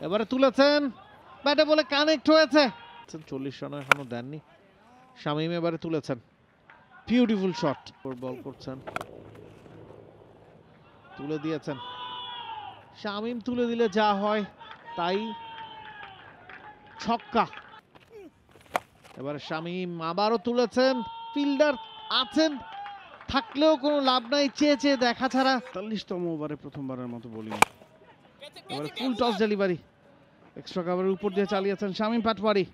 এবারে তুলেছেন, ব্যাটে বলে কানেক্ট হয়েছে। 40 রানও এখনো দেননি শামীম। এবারে তুলেছেন, বিউটিফুল শট। বল করছেন, তুলে দিয়েছেন। শামীম তুলে দিলে যা হয় তাই, ছক্কা। এবারে শামীম আবারও তুলেছেন, ফিল্ডার আছেন থাকলেও কোনো লাভ নাই, চেয়ে চেয়ে দেখা ছাড়া। ৪৪তম ওভারে প্রথমবারের মতো বোলিং। এবারে ফুল টস ডেলিভারি, এক্সট্রা কাভারের উপর দিয়ে চালিয়েছেন শামীম পাটওয়ারি।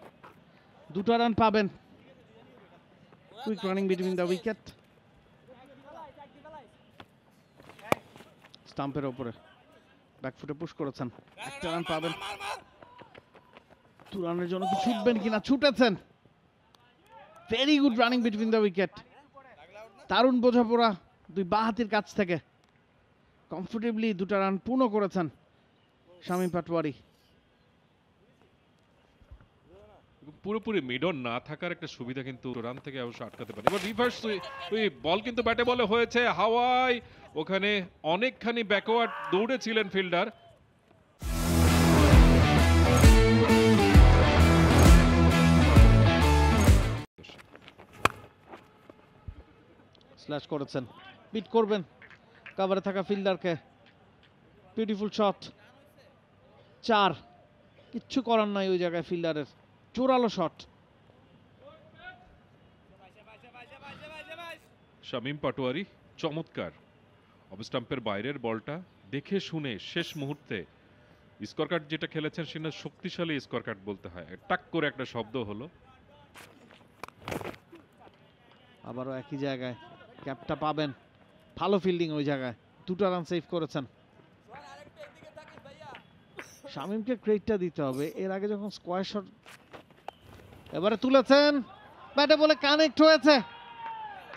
2টা রান পাবেন। Quick running between the wicket, স্টাম্পের ওপরে ব্যাকফুটে পুশ করেছেন, 1টা রান পাবেন। 2 রানের জন্য কি ছুটবেন কিনা, ছুটেছেন। Very good running between the wicket, দারুণ বোঝাপড়া দুই বাঁহাতির কাছ থেকে। কমফোর্টেবলি 2টা রান পূর্ণ করেছেন শামীম পাটওয়ারি। পুরোপুরি মিডন না থাকার একটা সুবিধা কিন্তু রান থেকে অবশ্য আটকাতে পারে। এবার রিভার্স বল কিন্তু ব্যাটে বলে হয়েছে হাওয়ায়, ওখানে অনেকখানি ব্যাকওয়ার্ড দৌড়েছিলেন ফিল্ডার। স্ল্যাশ করেছেন, বিট করবেন কভারে থাকা ফিল্ডারকে। Beautiful shot, 4। কিচ্ছু করার নাই ওই জায়গায় ফিল্ডারের, জোরালো শট। শামীম পাটোয়ারি চমৎকার অফ স্টাম্পের বাইরের বলটা দেখে শুনে শেষ মুহূর্তে স্কোর কার্ড যেটা খেলেছেন সেটা শক্তিশালী স্কোর কার্ড বলতে হয়। টাক করে একটা শব্দ হলো। আবারও একই জায়গায় ক্যাপটা পাবেন, ভালো ফিল্ডিং ওই জায়গায়। 2টা রান সেভ করেছেন। শামীমকে ক্রেডিটটা দিতে হবে, এর আগে যখন স্কোয়ার শট। এবারে তুলেছেন, ব্যাটে বলে কানেক্ট হয়েছে,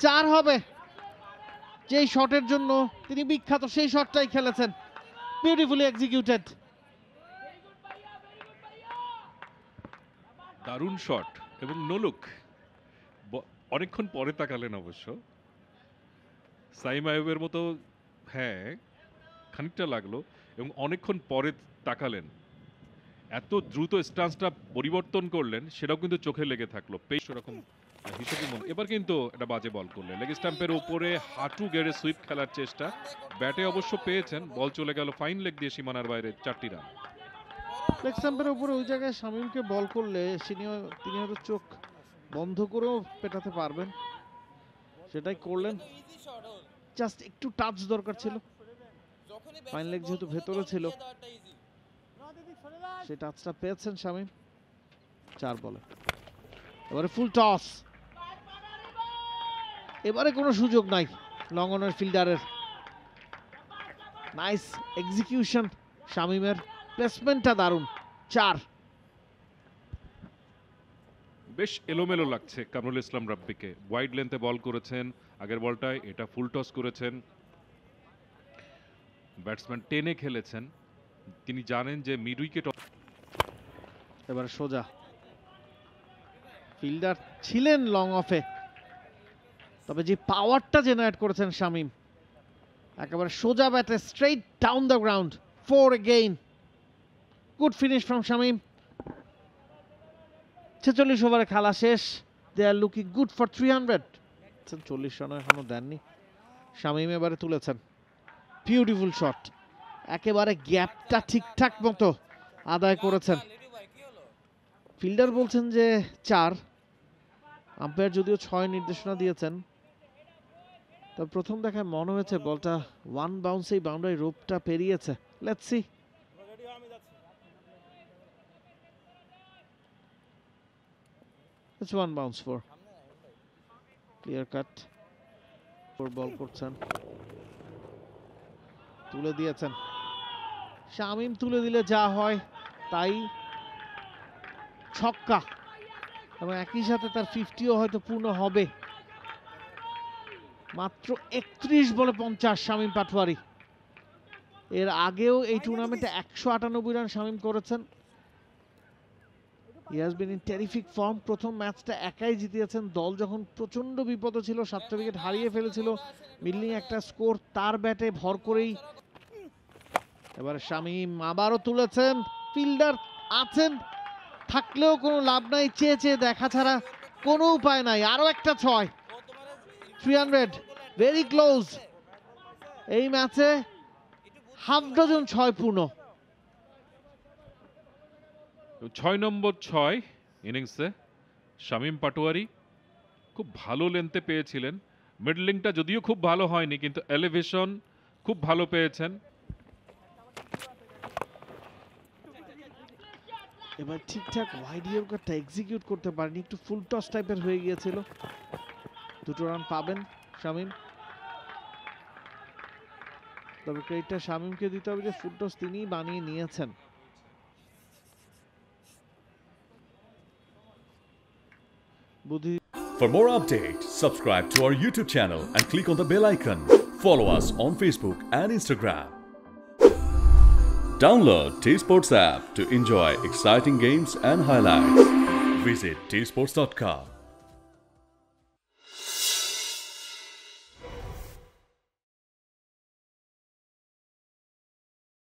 4 হবে। যেই শটের জন্য তিনি বিখ্যাত সেই শটটাই খেলেছেন, বিউটিফুলি এক্সিকিউটেড। দারুণ শট এবং নোলুক। অনেকক্ষণ পরে তাকালেন অবশ্য, সাইম আইয়ুবের মতো, হ্যাঁ খানিকটা লাগলো, এবং অনেকক্ষণ পরে তাকালেন। এত দ্রুত স্ট্যান্সটা পরিবর্তন করলেন সেটাও কিন্তু চোখে লেগে থাকলো। পেশ ওরকম হিসেবে এবার কিন্তু একটা বাজে বল করলেন, লেগ স্ট্যাম্পের উপরে হাঁটু গেড়ে সুইপ খেলার চেষ্টা, ব্যাটে অবশ্য পেয়েছেন, বল চলে গেল ফাইন লেগ দিয়ে সীমানার বাইরে। 4টি রান। লেগ স্ট্যাম্পের উপরে ওই জায়গায় শামীমকে বল করলে তিনি হয়তো চোখ বন্ধ করেও পেটাতে পারবেন, সেটাই করলেন। জাস্ট একটু টাচ দরকার ছিল, ফাইন লেগ যেহেতু ভেতরে ছিল, সেই টাচটা পেয়েছেন শামীম। 4 বলে এবারে ফুল টস। এবারে কোনো সুযোগ নাই লং অনের ফিল্ডারের। নাইস এক্সিকিউশন শামীমের, প্লেসমেন্টটা দারুণ। 4। বেশ এলোমেলো লাগছে কামরুল ইসলাম রাব্বিকে। ওয়াইড লেন্থে বল করেছেন আগের বলটায়, এটা ফুল টস করেছেন। ব্যাটসম্যান টেনে খেলেছেন, তিনি জানেন যে মিড উইকেট। এবারে সোজা, ফিল্ডার ছিলেন লং অফে, তবে যে পাওয়ারটা জেনারেট করেছেন শামীম, একেবারে সোজা ব্যাটে straight down the ground. 4 again, good finish from Shamim. 46 ওভারে খেলা শেষ, they are looking good for 300। 40 রানও এখনো দেননি শামীম। এবারে তুলেছেন, বিউটিফুল শট, একেবারে গ্যাপটা ঠিকঠাক মতো আদায় করেছেন। ফিল্ডার বলছেন যে 4, আম্পায়ার যদিও 6 নির্দেশনা দিয়েছেন, তবে প্রথম দেখায় মনে হয়েছে বলটা 1 বাউন্সেই বাউন্ডারি রোপটা পেরিয়েছে। Let's see. It's 1 bounce for clear cut. Bowl করছেন, তুলে দিয়েছেন। শামীম তুলে দিলে যা হয় তাই, ছক্কা, এবং একই সাথে তার 50ও হয়তো পূর্ণ হবে। মাত্র 31 বলে 50 শামীম পাটওয়ারি। এর আগেও এই টুর্নামেন্টে 198 রান শামীম করেছেন। He has been in terrific form. প্রথম ম্যাচটা একাই জিতিয়েছেন, দল যখন প্রচন্ড বিপদে ছিল, 7টা উইকেট হারিয়ে ফেলেছিল, মিডলিং একটা স্কোর তার ব্যাটে ভর করেই। এবারে শামীম আবারও তুলেছেন, ফিল্ডার আছেন, থাকলেও কোনো লাভ নাই, চেয়ে চেয়ে দেখা ছাড়া কোনো উপায় নাই। আরো একটা 6, 300, ভেরি ক্লোজ। এই ম্যাচে হাফ ডজন 6 পূর্ণ। 6 নম্বর 6 ইনিংসে শামীম পাটোয়ারি খুব ভালো লেন্থে পেয়েছিলেন। মিডলিংটা যদিও খুব ভালো হয়নি, কিন্তু এলিভেশন খুব ভালো পেয়েছেন। এবার ঠিকঠাক ওয়াইড ইয়র্কারটা এক্সিকিউট করতে পারেনি, একটু ফুল টস টাইপের হয়ে গিয়েছিল। 2 রান পাবেন শামীম, তবে ক্রেডিটটা শামীমকে দিতে হবে যে ফুল টস তিনিই বানিয়ে নিয়েছেন। বুদ্ধি For more updates, subscribe to our YouTube channel and click on the bell icon. Follow us on Facebook and Instagram. Download T-Sports app to enjoy exciting games and highlights. Visit tsports.com.